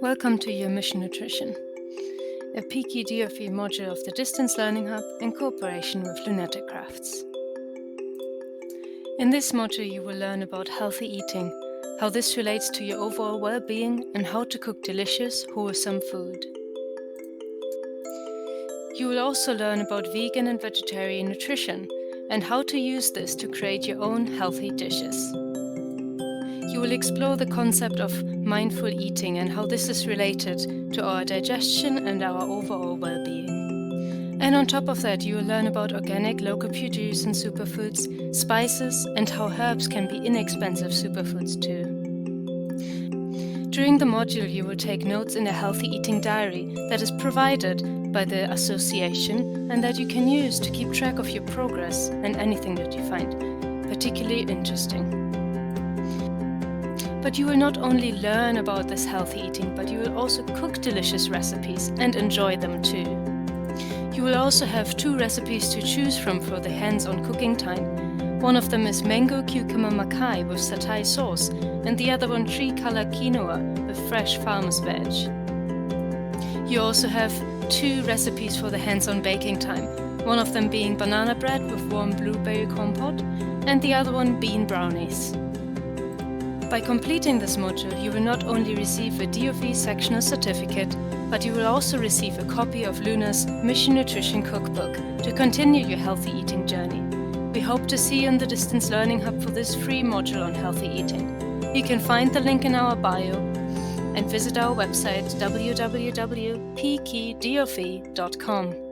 Welcome to your Mission Nutrition, a 𝘃𝗶𝗱𝗍 module of the Distance Learning Hub in cooperation with Lunatic Crafts. In this module you will learn about healthy eating, how this relates to your overall well-being and how to cook delicious, wholesome food. You will also learn about vegan and vegetarian nutrition and how to use this to create your own healthy dishes. You will explore the concept of mindful eating and how this is related to our digestion and our overall well-being. And on top of that, you will learn about organic, local produce and superfoods, spices, and how herbs can be inexpensive superfoods too. During the module, you will take notes in a healthy eating diary that is provided by the association and that you can use to keep track of your progress and anything that you find particularly interesting. But you will not only learn about this healthy eating, but you will also cook delicious recipes and enjoy them too. You will also have 2 recipes to choose from for the hands-on cooking time. One of them is mango 𝘄𝗶𝗱𝗲𝗸𝗆 with satay sauce, and the other one 𝘃𝗶𝗱𝗲𝗏 quinoa with fresh farmer's veg. You also have 2 recipes for the hands-on baking time, one of them being banana bread with warm blueberry compote, and the other one bean brownies. By completing this module, you will not only receive a DOV sectional certificate, but you will also receive a copy of Luna's Mission Nutrition Cookbook to continue your healthy eating journey. We hope to see you in the Distance Learning Hub for this free module on healthy eating. You can find the link in our bio and visit our website www.𝗃𝗶𝗍𝗆𝗍𝗆.com.